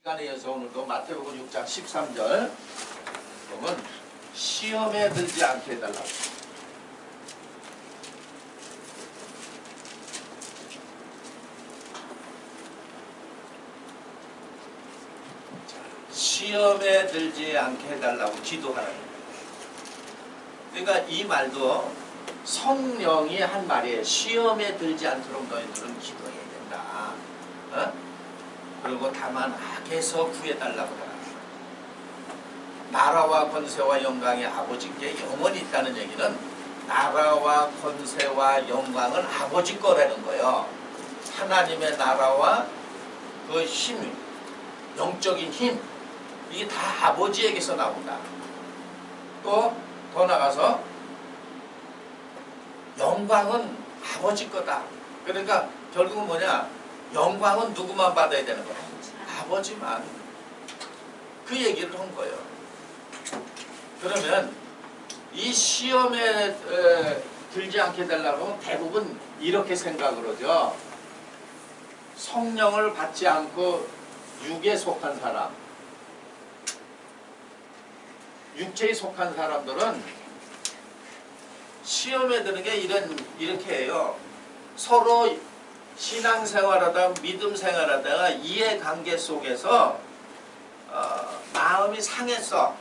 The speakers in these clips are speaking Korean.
시간에 이어서 오늘도 마태복음 6장 13절 보면 시험에 들지 않게 해달라고. 시험에 들지 않게 해달라고 기도하라는 거예요. 그러니까 이 말도 성령이 한 말이에요. 시험에 들지 않도록 너희들은 기도해야 된다. 그리고 다만 악에서 구해달라고 하라. 나라와 권세와 영광이 아버지께 영원히 있다는 얘기는 나라와 권세와 영광은 아버지 거라는 거예요. 하나님의 나라와 그 힘, 영적인 힘, 이게 다 아버지에게서 나온다. 또 더 나가서 영광은 아버지 거다. 그러니까 결국은 뭐냐? 영광은 누구만 받아야 되는 거야? 아버지만. 그 얘기를 한 거예요. 그러면 이 시험에 들지 않게 되려고 하면 대부분 이렇게 생각을 하죠. 성령을 받지 않고 육에 속한 사람, 육체에 속한 사람들은 시험에 드는 게 이렇게 해요. 서로 신앙생활하다 믿음 생활하다가 이해관계 속에서 마음이 상했어.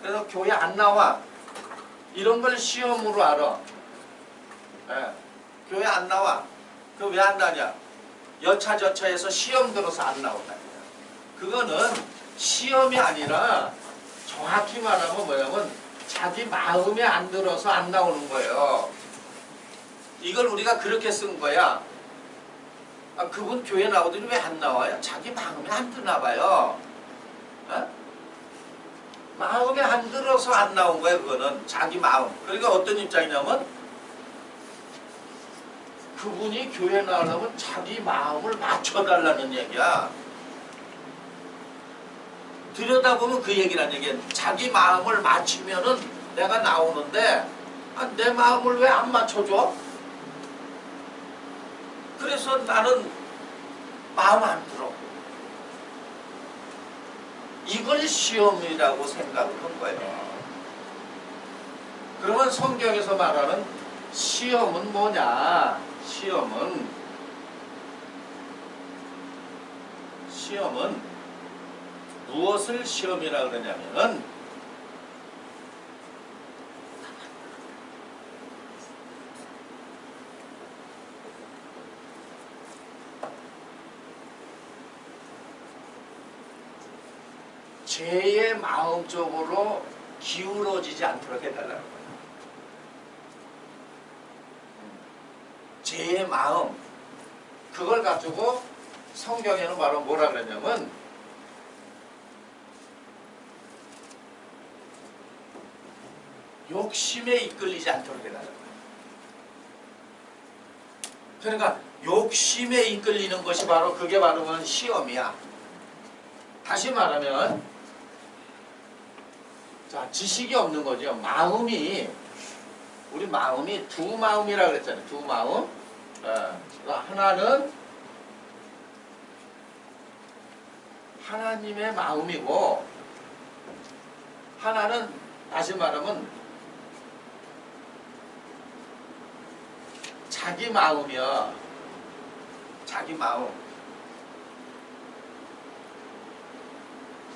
그래서 교회 안 나와. 이런 걸 시험으로 알아. 교회 안 나와. 그 왜 안 나냐? 여차저차해서 시험 들어서 안 나온다. 그거는 시험이 아니라 정확히 말하면 뭐냐면 자기 마음에 안 들어서 안 나오는 거예요. 이걸 우리가 그렇게 쓴 거야. 그분 교회 나오더니 왜 안 나와요? 자기 마음에 안 드나 봐요. 마음에 안 들어서 안 나온 거예요. 그거는 자기 마음. 그러니까 어떤 입장이냐면 그분이 교회 나오려면 자기 마음을 맞춰달라는 얘기야. 들여다보면 그 얘기란 얘기야. 자기 마음을 맞추면은 내가 나오는데 내 마음을 왜 안 맞춰줘? 그래서 나는 마음 안 들어. 이걸 시험이라고 생각을 한 거예요. 그러면 성경에서 말하는 시험은 뭐냐? 시험은 무엇을 시험이라 그러냐면은 죄의 마음 쪽으로 기울어지지 않도록 해달라는 거예요. 죄의 마음, 그걸 가지고 성경에는 바로 뭐라 그러냐면 욕심에 이끌리지 않도록 해달라는 거예요. 그러니까 욕심에 이끌리는 것이 바로 그게 바로 시험이야. 다시 말하면 자, 지식이 없는 거죠. 마음이, 우리 마음이 두 마음이라 그랬잖아요. 두 마음. 하나는 하나님의 마음이고 하나는 다시 말하면 자기 마음이야. 자기 마음.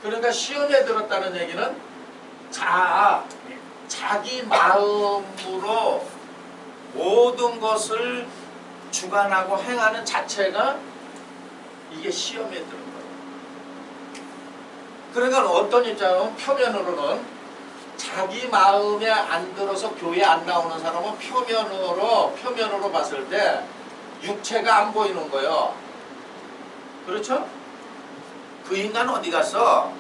그러니까 시험에 들었다는 얘기는 자기 마음으로 모든 것을 주관하고 행하는 자체가 이게 시험에 드는 거예요. 그러니까 어떤 입장은 표면으로는 자기 마음에 안 들어서 교회 안 나오는 사람은 표면으로 봤을 때 육체가 안 보이는 거예요. 그렇죠? 그 인간 어디 갔어?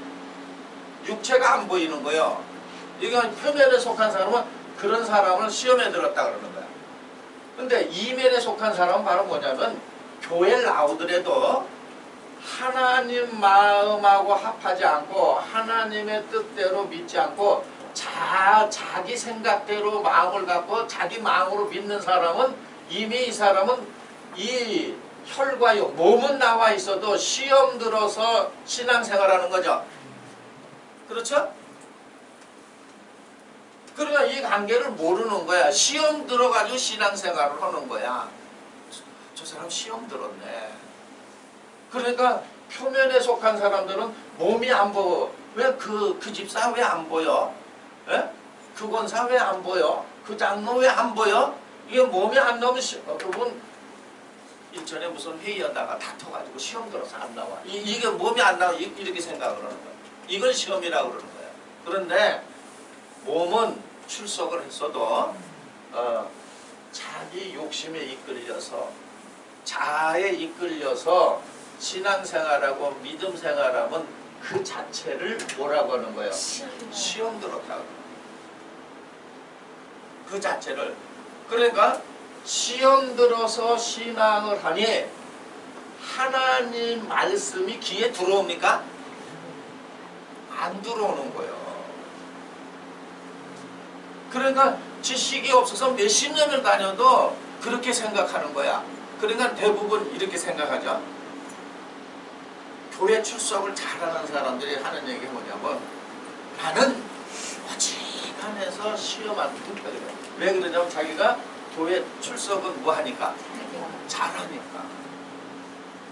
육체가 안 보이는 거예요. 이건 표면에 속한 사람은 그런 사람을 시험에 들었다 그러는 거야. 근데 이면에 속한 사람은 바로 뭐냐면 교회를 나오더라도 하나님 마음하고 합하지 않고 하나님의 뜻대로 믿지 않고 자기 생각대로 마음을 갖고 자기 마음으로 믿는 사람은 이미 이 사람은 이 혈과 육, 몸은 나와 있어도 시험 들어서 신앙생활하는 거죠. 그렇죠? 그러니까 이 관계를 모르는 거야. 시험 들어가지고 신앙생활을 하는 거야. 저 사람 시험 들었네. 그러니까 표면에 속한 사람들은 몸이 안 보여. 왜 그 집사 왜 안 보여? 에? 그 권사 왜 안 보여? 그 장로 왜 안 보여? 이게 몸이 안 나오면 그분 일전에 무슨 회의하다가 다퉈가지고 시험 들어서 안 나와. 이게 몸이 안 나와. 이렇게 생각을 하는 거야. 이걸 시험이라고 그러는 거야. 그런데 몸은 출석을 했어도 자기 욕심에 이끌려서 자아에 이끌려서 신앙생활하고 믿음생활하면 그 자체를 뭐라고 하는 거예요? 시험 들었다고. 그 자체를. 그러니까 시험 들어서 신앙을 하니 하나님 말씀이 귀에 들어옵니까? 안 들어오는 거예요. 그러니까 지식이 없어서 몇십 년을 다녀도 그렇게 생각하는 거야. 그러니까 대부분 이렇게 생각하죠. 교회 출석을 잘하는 사람들이 하는 얘기가 뭐냐면 나는 어지간해서 시험 안 붙어. 왜 그러냐면 자기가 교회 출석은 뭐 하니까? 잘하니까.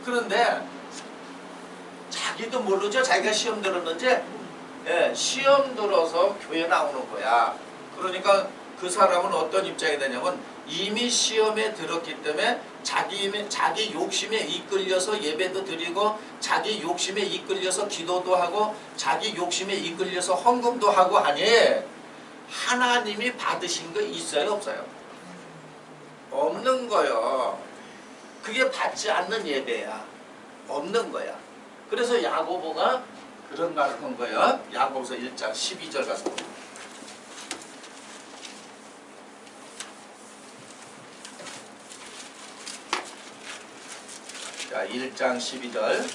그런데 자기도 모르죠. 자기가 시험 들었는지. 예, 시험 들어서 교회 나오는 거야. 그러니까 그 사람은 어떤 입장이 되냐면 이미 시험에 들었기 때문에 자기 욕심에 이끌려서 예배도 드리고 자기 욕심에 이끌려서 기도도 하고 자기 욕심에 이끌려서 헌금도 하고 하니 하나님이 받으신 거 있어요 없어요? 없는 거요. 그게 받지 않는 예배야. 없는 거야. 그래서 야고보가 그런 말을 한 거야. 야고보서 1장 12절 가서 자, 1장 12절.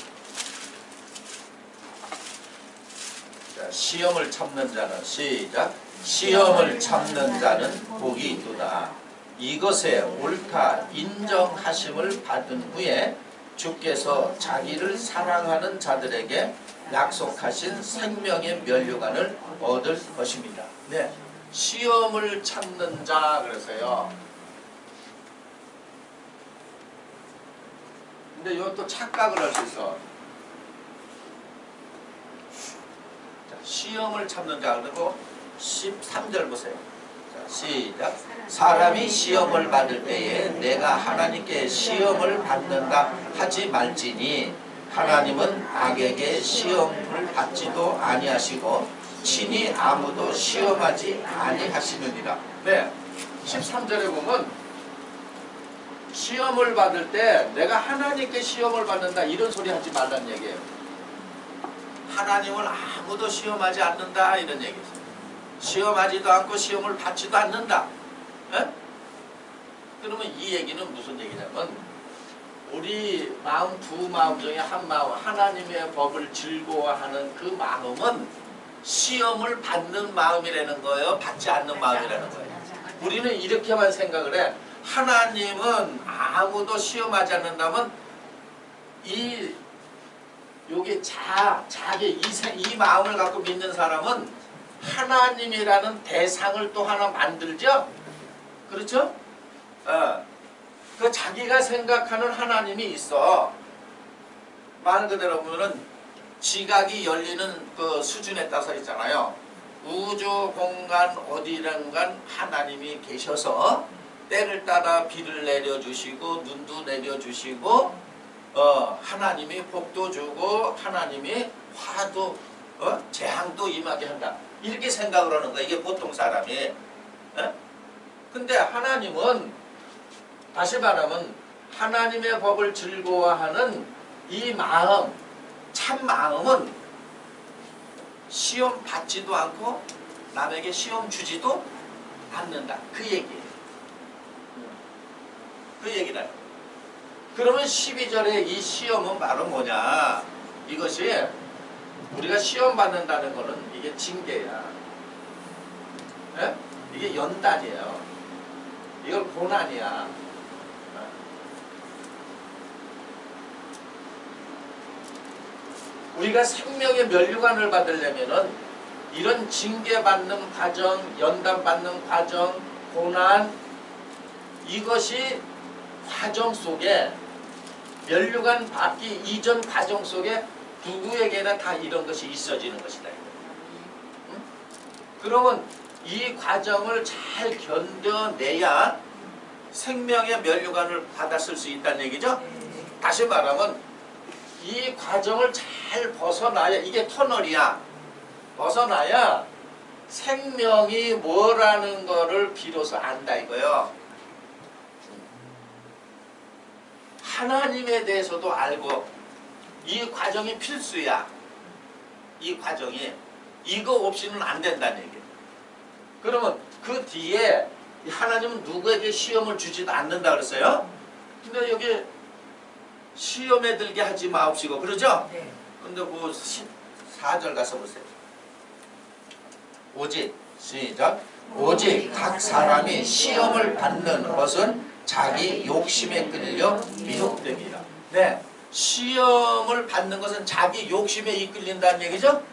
자, 시험을 참는 자는 시작. 시험을 참는 자는 복이 있도다. 이것에 옳다 인정하심을 받은 후에 주께서 자기를 사랑하는 자들에게 약속하신 생명의 면류관을 얻을 것입니다. 네, 시험을 참는 자 그래서요. 근데 이것도 착각을 할 수 있어. 자, 시험을 참는 자 그리고 13절 보세요. 자, 시작. 사람이 시험을 받을 때에 내가 하나님께 시험을 받는다 하지 말지니 하나님은 악에게 시험을 받지도 아니하시고 친히 아무도 시험하지 아니하시느니라. 네, 13절에 보면 시험을 받을 때 내가 하나님께 시험을 받는다 이런 소리 하지 말라는 얘기예요. 하나님을 아무도 시험하지 않는다 이런 얘기죠. 시험하지도 않고 시험을 받지도 않는다. 에? 그러면 이 얘기는 무슨 얘기냐면 우리 마음 두 마음 중에 한 마음 하나님의 법을 즐거워하는 그 마음은 시험을 받는 마음이라는 거예요. 받지 않는 마음이라는 거예요. 우리는 이렇게만 생각을 해. 하나님은 아무도 시험하지 않는다면 요게 자기 이 마음을 갖고 믿는 사람은 하나님이라는 대상을 또 하나 만들죠. 그렇죠? 그 자기가 생각하는 하나님이 있어. 말 그대로 보면은 지각이 열리는 그 수준에 따라서 있잖아요. 우주 공간 어디란간 하나님이 계셔서 때를 따라 비를 내려주시고 눈도 내려주시고 하나님이 복도 주고 하나님이 화도 재앙도 임하게 한다. 이렇게 생각을 하는 거야. 이게 보통 사람이. 근데 하나님은 다시 말하면 하나님의 법을 즐거워하는 이 마음 참 마음은 시험 받지도 않고 남에게 시험 주지도 않는다. 그 얘기예요. 그 얘기다. 그러면 12절에 이 시험은 바로 뭐냐? 이것이 우리가 시험 받는다는 거는 이게 징계야. 에? 이게 연단이에요. 이걸 고난이야. 우리가 생명의 면류관을 받으려면은 이런 징계받는 과정, 연단받는 과정, 고난, 이것이 과정 속에 면류관 받기 이전 과정 속에 누구에게나 다 이런 것이 있어지는 것이다. 응? 그러면 이 과정을 잘 견뎌내야 생명의 면류관을 받았을 수 있다는 얘기죠. 다시 말하면 이 과정을 잘 벗어나야, 이게 터널이야. 벗어나야 생명이 뭐라는 거를 비로소 안다 이거요. 하나님에 대해서도 알고, 이 과정이 필수야. 이 과정이 이거 없이는 안 된다는 얘기예요. 그러면 그 뒤에 하나님은 누구에게 시험을 주지도 않는다 그랬어요. 근데 여기 시험에 들게 하지 마옵시고 그러죠? 네. 근데 그 14절 가서 보세요. 오직 시작. 오직 각 사람이 시험을 받는 것은 자기 욕심에 끌려 미혹됩니다. 네, 시험을 받는 것은 자기 욕심에 이끌린다는 얘기죠?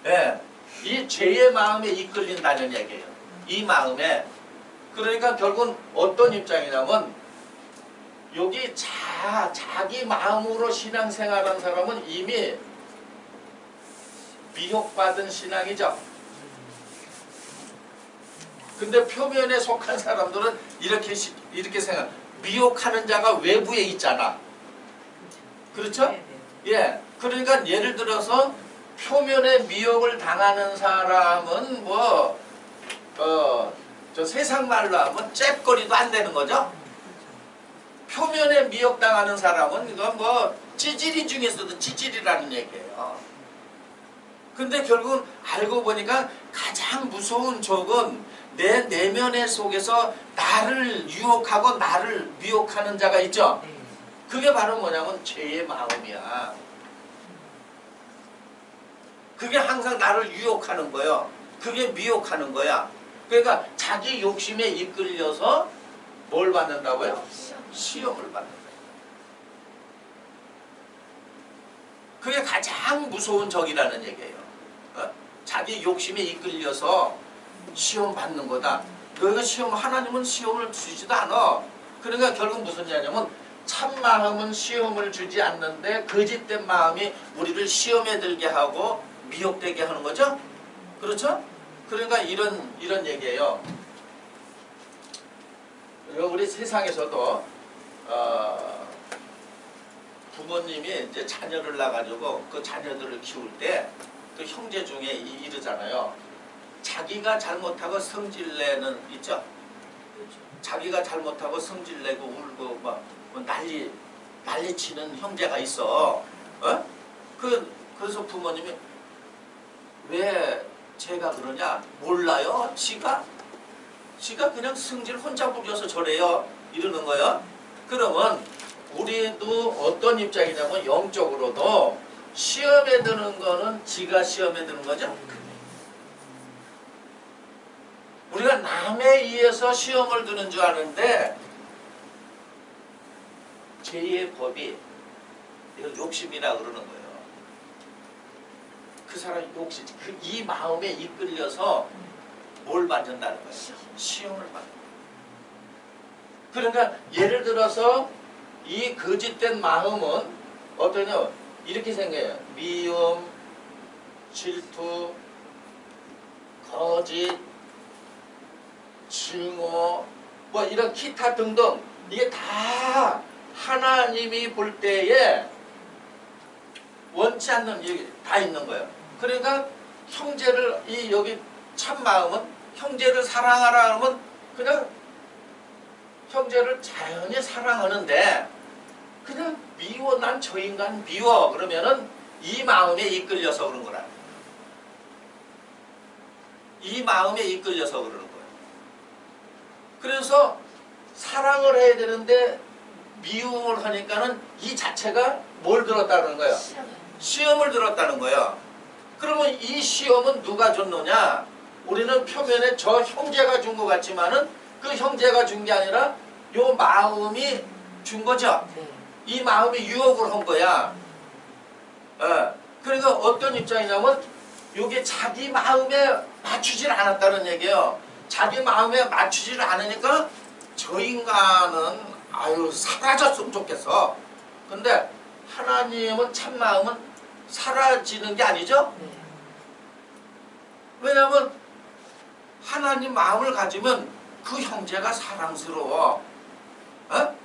네, 이 죄의 마음에 이끌린다는 얘기예요. 이 마음에. 그러니까 결국은 어떤 입장이냐면 여기 자기 마음으로 신앙생활하는 사람은 이미 미혹받은 신앙이죠. 근데 표면에 속한 사람들은 이렇게 생각. 미혹하는 자가 외부에 있잖아. 그렇죠? 예. 그러니까 예를 들어서 표면에 미혹을 당하는 사람은 저 세상 말로 하면 잽거리도 안 되는 거죠. 표면에 미혹당하는 사람은 이건 찌질이 중에서도 찌질이라는 얘기예요. 근데 결국은 알고 보니까 가장 무서운 적은 내 내면의 속에서 나를 유혹하고 나를 미혹하는 자가 있죠. 그게 바로 뭐냐면 죄의 마음이야. 그게 항상 나를 유혹하는 거예요. 그게 미혹하는 거야. 그러니까 자기 욕심에 이끌려서 뭘 받는다고요? 시험을 받는 거예요. 그게 가장 무서운 적이라는 얘기예요. 자기 욕심에 이끌려서 시험 받는 거다. 너희가 하나님은 시험을 주지도 않아. 그러니까 결국 무슨 얘기냐면 참 마음은 시험을 주지 않는데 거짓된 마음이 우리를 시험에 들게 하고 미혹되게 하는 거죠. 그렇죠? 그러니까 이런 얘기예요. 우리 세상에서도 부모님이 이제 자녀를 낳아가지고 그 자녀들을 키울 때 그 형제 중에 이러잖아요. 자기가 잘못하고 성질내는 있죠. 자기가 잘못하고 성질내고 울고 뭐 난리치는 형제가 있어. 그래서 부모님이 왜 제가 그러냐? 몰라요. 지가 그냥 성질 혼자 부려서 저래요. 이러는 거예요. 그러면 우리도 어떤 입장이냐면 영적으로도 시험에 드는 거는 지가 시험에 드는 거죠. 우리가 남에 의해서 시험을 드는 줄 아는데 죄의 법이 이걸 욕심이라 그러는 거예요. 그 사람이 욕심, 이 마음에 이끌려서 뭘 받는다는 거예요? 시험을 받는 거예요. 그러니까 예를 들어서 이 거짓된 마음은 어떠냐? 이렇게 생겨요. 미움, 질투, 거짓, 증오, 이런 기타 등등, 이게 다 하나님이 볼 때에 원치 않는 일이 다 있는 거예요. 그러니까 형제를 여기 참 마음은 형제를 사랑하라 하면 그냥 형제를 자연히 사랑하는데 그냥 미워. 난 저 인간 미워. 그러면은 이 마음에 이끌려서 그런 거라. 이 마음에 이끌려서 그러는 거예요. 그래서 사랑을 해야 되는데 미움을 하니까는 이 자체가 뭘 들었다는 거예요? 시험을 들었다는 거예요. 그러면 이 시험은 누가 줬느냐? 우리는 표면에 저 형제가 준 것 같지만은 그 형제가 준 게 아니라 요 마음이 준 거죠. 이 마음이 유혹을 한 거야. 그러니까 어떤 입장이냐면 이게 자기 마음에 맞추질 않았다는 얘기예요. 자기 마음에 맞추질 않으니까 저 인간은 아유 사라졌으면 좋겠어. 근데 하나님은 참 마음은 사라지는 게 아니죠. 왜냐하면 하나님 마음을 가지면 그 형제가 사랑스러워. 어?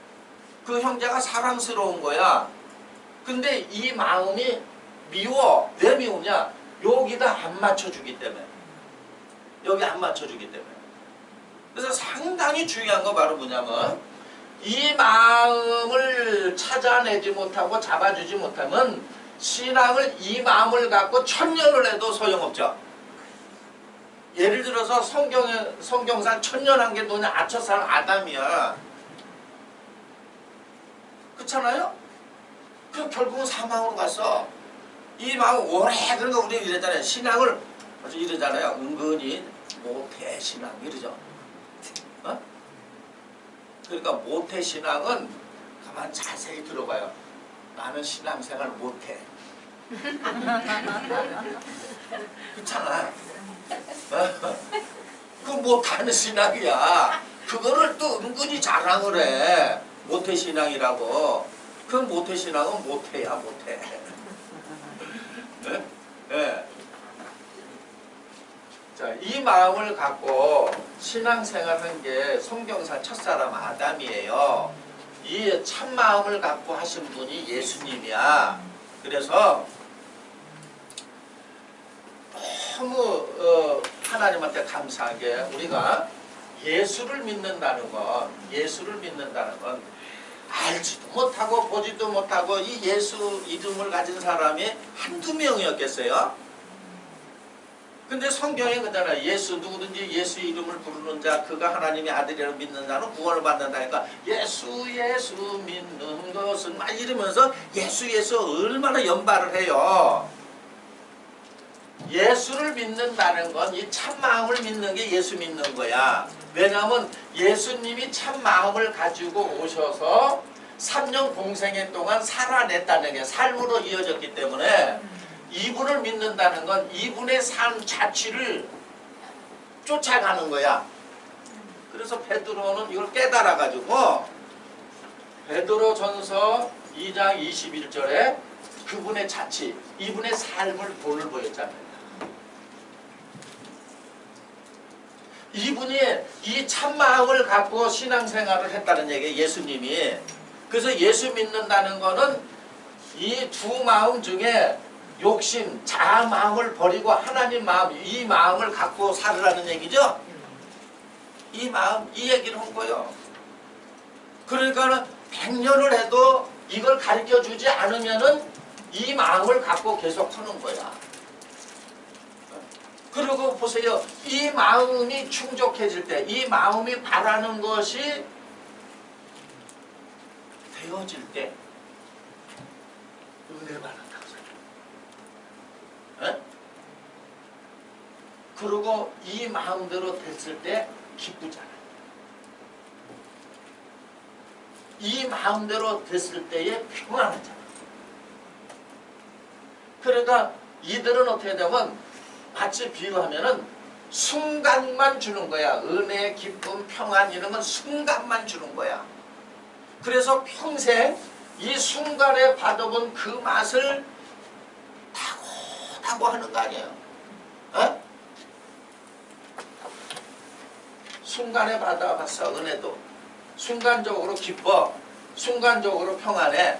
그 형제가 사랑스러운 거야. 근데 이 마음이 미워. 왜 미우냐? 여기다 안 맞춰주기 때문에. 여기 안 맞춰주기 때문에. 그래서 상당히 중요한 거 바로 뭐냐면 이 마음을 찾아내지 못하고 잡아주지 못하면 신앙을 이 마음을 갖고 1000년을 해도 소용없죠. 예를 들어서 성경상 1000년 게 너네 아처살 아담이야. 그렇잖아요? 그 결국은 사망으로 갔어. 이 마음 오래 그러니까 우리 이러잖아요. 신앙을 아주 이러잖아요. 은근히 모태 신앙 이러죠. 어? 그러니까 모태 신앙은 가만 자세히 들어봐요. 나는 신앙생활 못해. 그렇잖아. 그 못하는 신앙이야. 그거를 또 은근히 자랑을 해. 모태신앙이라고. 그 모태신앙은 모태야 모태. 네? 네. 자, 이 마음을 갖고 신앙생활한 게 성경상 첫사람 아담이에요. 이 참마음을 갖고 하신 분이 예수님이야. 그래서 너무 하나님한테 감사하게 우리가 예수를 믿는다는 건 알지도 못하고 보지도 못하고 이 예수 이름을 가진 사람이 한두 명이었겠어요? 근데 성경에 그러잖아요. 예수 누구든지 예수 이름을 부르는 자 그가 하나님의 아들이라고 믿는 자는 구원을 받는다니까 예수 믿는 것은 막 이러면서 예수 얼마나 연발을 해요. 예수를 믿는다는 건 이 참마음을 믿는 게 예수 믿는 거야. 왜냐하면 예수님이 참마음을 가지고 오셔서 3년 공생애 동안 살아냈다는 게 삶으로 이어졌기 때문에 이분을 믿는다는 건 이분의 삶 자체를 쫓아가는 거야. 그래서 베드로는 이걸 깨달아가지고 베드로전서 2장 21절에 그분의 자치, 이분의 삶을 본을 보였잖아요. 이분이 이 참마음을 갖고 신앙생활을 했다는 얘기예요. 예수님이. 그래서 예수 믿는다는 거는 이 두 마음 중에 욕심, 자아 마음을 버리고 하나님 마음, 이 마음을 갖고 살으라는 얘기죠. 이 마음, 이 얘기를 한 거예요. 그러니까 100년을 해도 이걸 가르쳐주지 않으면은 이 마음을 갖고 계속 하는 거야. 그리고 보세요. 이 마음이 충족해질 때, 이 마음이 바라는 것이 되어질 때 은혜를 받는다고 생각해요. 그리고 이 마음대로 됐을 때 기쁘잖아요. 이 마음대로 됐을 때에 평안하잖아요. 그러니까 이들은 어떻게 되면 마치 비유하면은 순간만 주는 거야. 은혜, 기쁨, 평안 이런 건 순간만 주는 거야. 그래서 평생 이 순간에 받아본 그 맛을 타고 하는 거 아니에요. 어? 순간에 받아봤어. 은혜도. 순간적으로 기뻐. 순간적으로 평안해.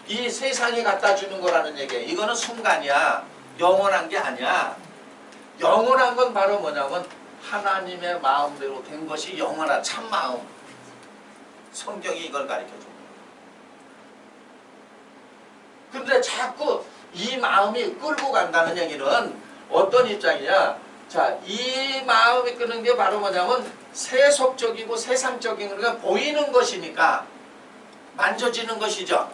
이 세상이 갖다 주는 거라는 얘기예요. 이거는 순간이야. 영원한 게 아니야. 영원한 건 바로 뭐냐면 하나님의 마음대로 된 것이 영원한 참마음. 성경이 이걸 가르쳐줘. 근데 자꾸 이 마음이 끌고 간다는 얘기는 어떤 입장이냐. 자, 이 마음이 끄는 게 바로 뭐냐면 세속적이고 세상적인 거가 보이는 것이니까 만져지는 것이죠.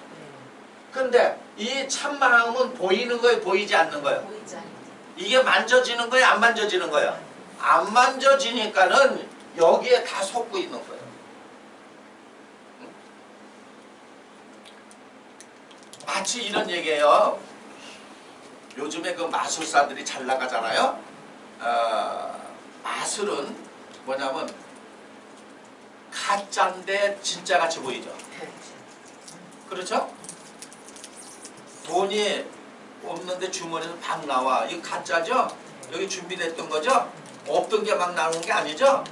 근데 이 참마음은 보이는 거예요, 보이지 않는 거예요? 보이지 않는 이게 만져지는 거예요, 안 만져지는 거예요? 안 만져지니까는 여기에 다 속고 있는 거예요. 마치 이런 얘기예요. 요즘에 그 마술사들이 잘 나가잖아요. 마술은 뭐냐면 가짜인데 진짜같이 보이죠. 그렇죠? 돈이 없는데 주머니에서 막 나와. 이거 가짜죠? 여기 준비됐던 거죠? 없던 게 막 나오는 게 아니죠?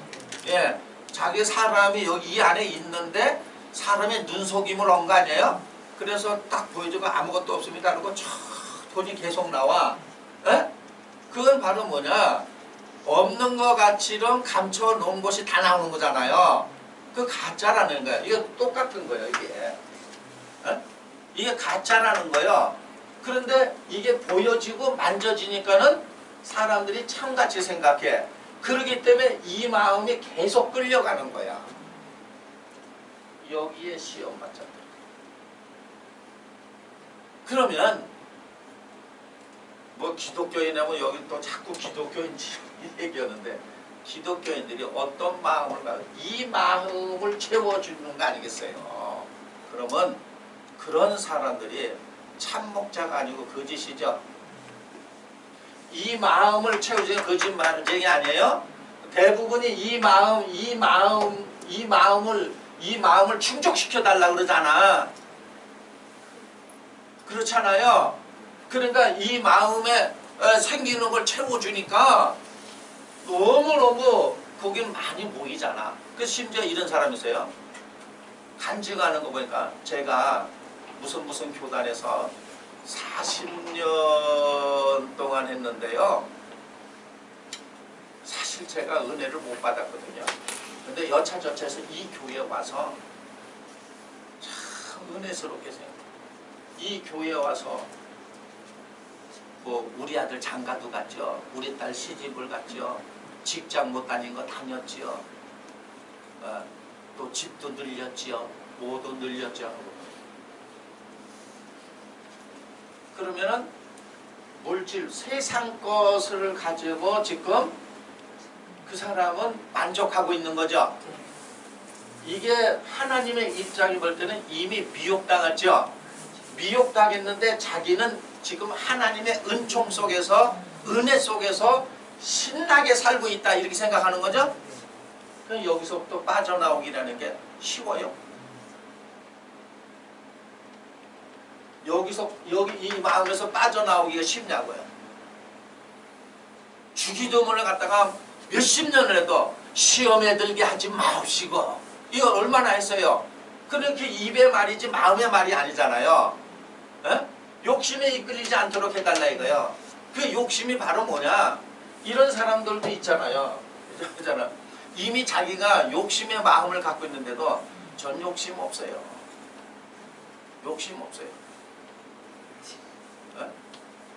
예, 자기 사람이 여기 이 안에 있는데 사람의 눈속임을 한 거 아니에요? 그래서 딱 보여주고 아무것도 없습니다. 그러고 촥 돈이 계속 나와. 예? 그건 바로 뭐냐? 없는 것 같이는 감춰놓은 것이 다 나오는 거잖아요. 그 가짜라는 거예요. 이거 똑같은 거예요, 이게. 예? 이게 가짜라는 거예요. 그런데 이게 보여지고 만져지니까는 사람들이 참같이 생각해. 그러기 때문에 이 마음이 계속 끌려가는 거야. 여기에 시험 받잖아. 그러면 뭐 기독교인이라면 여기 또 자꾸 기독교인 얘기하는데 기독교인들이 어떤 마음을 가지고 이 마음을 채워주는 거 아니겠어요? 그러면 그런 사람들이 참 목자가 아니고 거짓이죠. 이 마음을 채우지는 거짓말쟁이 아니에요? 대부분이 이 마음을 충족시켜 달라 그러잖아. 그렇잖아요. 그러니까 이 마음에 생기는 걸 채워주니까 너무너무 거긴 많이 모이잖아. 그 심지어 이런 사람이 있어요. 간증하는 거 보니까 제가 무슨 교단에서 40년 동안 했는데요. 사실 제가 은혜를 못 받았거든요. 근데 여차저차해서 이 교회에 와서 참 은혜스럽게 생각해요. 이 교회에 와서 뭐 우리 아들 장가도 갔죠. 우리 딸 시집을 갔죠. 직장 못 다닌 거 다녔지요. 또 집도 늘렸지요. 뭐도 늘렸죠. 그러면은 물질 세상 것을 가지고 지금 그 사람은 만족하고 있는 거죠. 이게 하나님의 입장이 볼 때는 이미 미혹당했죠. 미혹당했는데 자기는 지금 하나님의 은총 속에서 은혜 속에서 신나게 살고 있다 이렇게 생각하는 거죠. 그럼 여기서부터 빠져나오기라는 게 쉬워요. 여기 이 마음에서 빠져나오기가 쉽냐고요. 주기도문을 갖다가 몇십 년을 해도 시험에 들게 하지 마옵시고 이거 얼마나 했어요. 그렇게 입의 말이지 마음의 말이 아니잖아요. 에? 욕심에 이끌리지 않도록 해달라 이거요. 그 욕심이 바로 뭐냐? 이런 사람들도 있잖아요. 그잖아. 이미 자기가 욕심의 마음을 갖고 있는데도 전 욕심 없어요. 욕심 없어요. 에?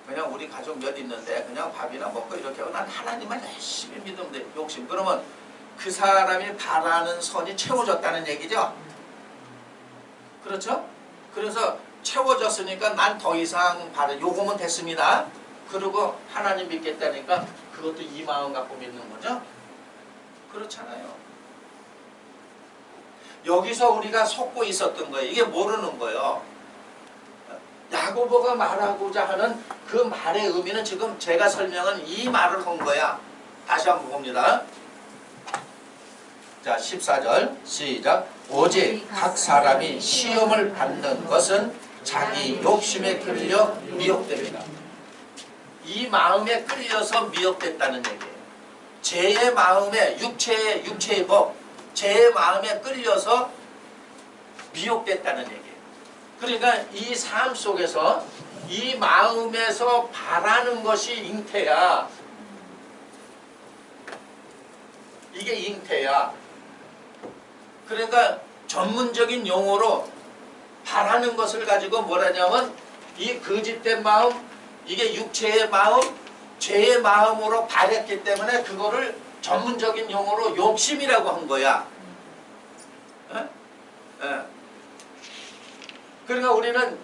그냥 우리 가족 몇 있는데 그냥 밥이나 먹고 이렇게 하고 난 하나님만 열심히 믿으면 돼. 욕심. 그러면 그 사람이 바라는 선이 채워졌다는 얘기죠. 그렇죠? 그래서 채워졌으니까 난 더 이상 요거면 됐습니다. 그리고 하나님 믿겠다니까 그것도 이 마음 갖고 믿는 거죠. 그렇잖아요. 여기서 우리가 속고 있었던 거예요. 이게 모르는 거예요. 야고보가 말하고자 하는 그 말의 의미는 지금 제가 설명한 이 말을 한 거야. 다시 한번 봅니다. 자, 14절 시작. 오직 각 사람이 시험을 받는 것은 자기 욕심에 끌려 미혹됩니다. 이 마음에 끌려서 미혹됐다는 얘기예요. 죄의 마음에 육체의 법, 죄의 마음에 끌려서 미혹됐다는 얘기예요. 그러니까 이 삶 속에서 이 마음에서 바라는 것이 잉태야. 이게 잉태야. 그러니까 전문적인 용어로 바라는 것을 가지고 뭐라냐면 이 거짓된 마음, 이게 육체의 마음, 죄의 마음으로 바랬기 때문에 그거를 전문적인 용어로 욕심이라고 한 거야. 그러니까 우리는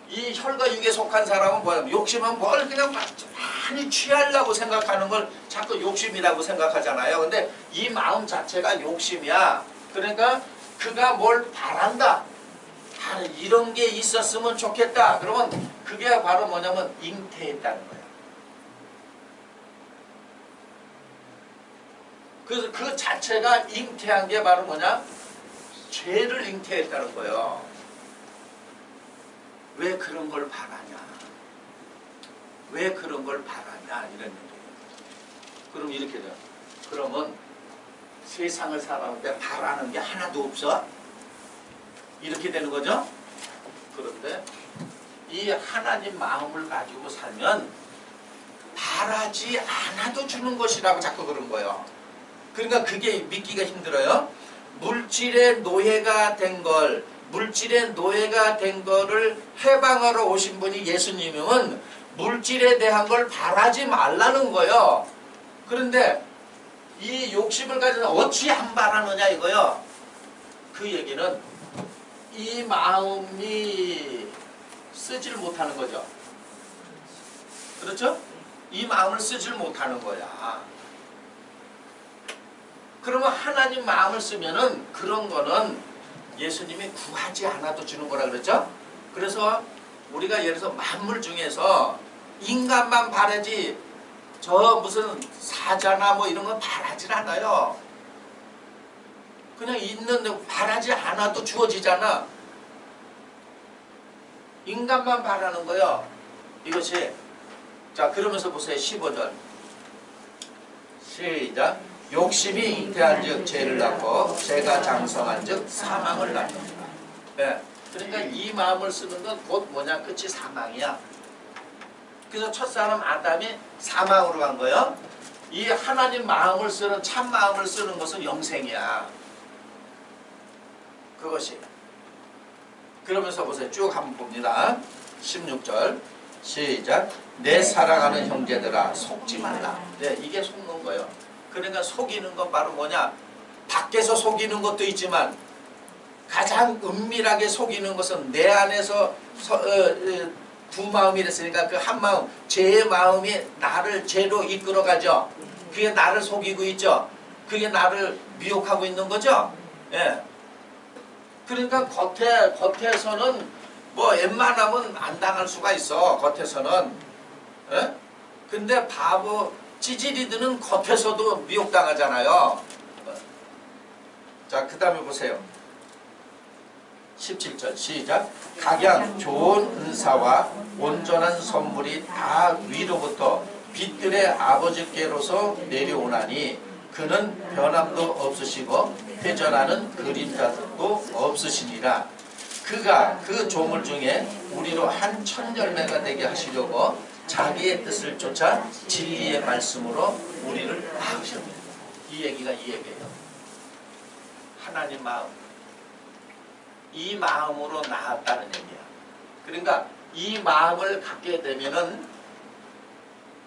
이 혈과 육에 속한 사람은 뭐야? 욕심은 뭘 그냥 많이 취하려고 생각하는 걸 자꾸 욕심이라고 생각하잖아요. 근데 이 마음 자체가 욕심이야. 그러니까 그가 뭘 바란다 아, 이런 게 있었으면 좋겠다. 그러면 그게 바로 뭐냐면 잉태했다는 거야. 그래서 그 자체가 잉태한 게 바로 뭐냐? 죄를 잉태했다는 거예요. 왜 그런 걸 바라냐? 왜 그런 걸 바라냐? 이런 얘기예요. 그럼 이렇게 돼요. 그러면 세상을 살아가는데 바라는 게 하나도 없어? 이렇게 되는 거죠? 그런데 이 하나님 마음을 가지고 살면 바라지 않아도 주는 것이라고 자꾸 그런 거예요. 그러니까 그게 믿기가 힘들어요. 물질의 노예가 된 거를 해방하러 오신 분이 예수님이면 물질에 대한 걸 바라지 말라는 거예요. 그런데 이 욕심을 가지고 어찌 안 바라느냐 이거요. 그 얘기는 이 마음이 쓰질 못하는 거죠. 그렇죠? 이 마음을 쓰질 못하는 거야. 그러면 하나님 마음을 쓰면은 그런 거는 예수님이 구하지 않아도 주는 거라 그랬죠? 그래서 우리가 예를 들어서 만물 중에서 인간만 바라지 저 무슨 사자나 뭐 이런 건 바라질 않아요. 그냥 있는데 바라지 않아도 주어지잖아. 인간만 바라는 거요. 이것이 자 그러면서 보세요. 15절 시작. 욕심이 잉태한즉 죄를 낳고 죄가 장성한즉 사망을 낳는다. 네. 그러니까 이 마음을 쓰는 건 곧 뭐냐? 끝이 사망이야. 그래서 첫사람 아담이 사망으로 간 거예요. 이 하나님 마음을 쓰는 참 마음을 쓰는 것은 영생이야. 그것이. 그러면서 보세요. 쭉 한번 봅니다. 16절 시작. 내 사랑하는 형제들아 속지 말라. 네, 이게 속는 거예요. 그러니까 속이는 건 바로 뭐냐? 밖에서 속이는 것도 있지만 가장 은밀하게 속이는 것은 내 안에서 두 마음이 됐으니까 그 한 마음, 제 마음이 나를 죄로 이끌어가죠. 그게 나를 속이고 있죠. 그게 나를 미혹하고 있는 거죠. 예. 그러니까 겉에서는 뭐 웬만하면 안 당할 수가 있어. 겉에서는. 예? 근데 바보 찌질이들은 겉에서도 미혹당하잖아요. 자, 그 다음에 보세요. 17절 시작. 각양 좋은 은사와 온전한 선물이 다 위로부터 빛들의 아버지께로서 내려오나니 그는 변함도 없으시고 회전하는 그림자도 없으시니라. 그가 그 조물 중에 우리로 한 천열매가 되게 하시려고 자기의 뜻을 쫓아 진리의 말씀으로 우리를 낳으셨습니다. 이 얘기가 이 얘기예요. 하나님 마음. 이 마음으로 낳았다는 얘기야. 그러니까 이 마음을 갖게 되면은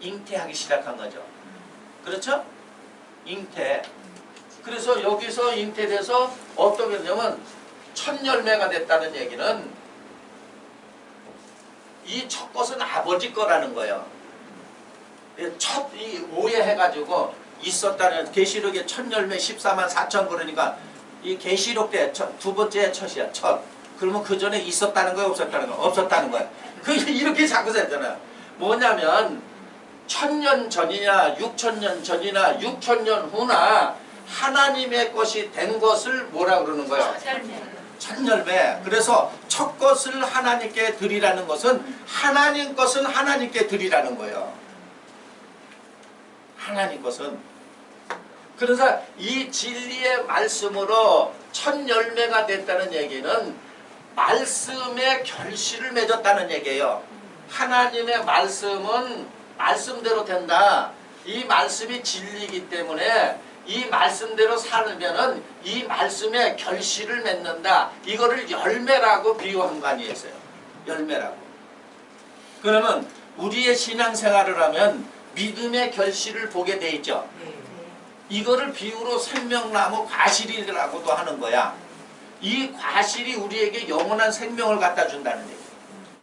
잉태하기 시작한 거죠. 그렇죠? 잉태. 그래서 여기서 잉태돼서 어떻게 되냐면 천열매가 됐다는 얘기는 이 첫 것은 아버지 거라는 거예요. 첫 이 오해해가지고 있었다는 계시록에 천열매 14만 4천 그러니까 이 계시록 때 두 번째 첫이야. 첫. 그러면 그 전에 있었다는 거야, 없었다는 거야? 없었다는 거야. 그 이렇게 자꾸 되잖아요. 뭐냐면 1000년 전이냐 6000년 전이나 6000년 후나 하나님의 것이 된 것을 뭐라 그러는 거예요? 천열매. 그래서 첫 것을 하나님께 드리라는 것은 하나님 것은 하나님께 드리라는 거예요. 하나님 것은. 그래서 이 진리의 말씀으로 천열매가 됐다는 얘기는 말씀의 결실을 맺었다는 얘기예요. 하나님의 말씀은 말씀대로 된다. 이 말씀이 진리이기 때문에 이 말씀대로 살면은 이 말씀의 결실을 맺는다. 이거를 열매라고 비유한 거 아니겠어요? 열매라고. 그러면 우리의 신앙생활을 하면 믿음의 결실을 보게 돼 있죠. 이거를 비유로 생명나무 과실이라고도 하는 거야. 이 과실이 우리에게 영원한 생명을 갖다 준다는 얘기.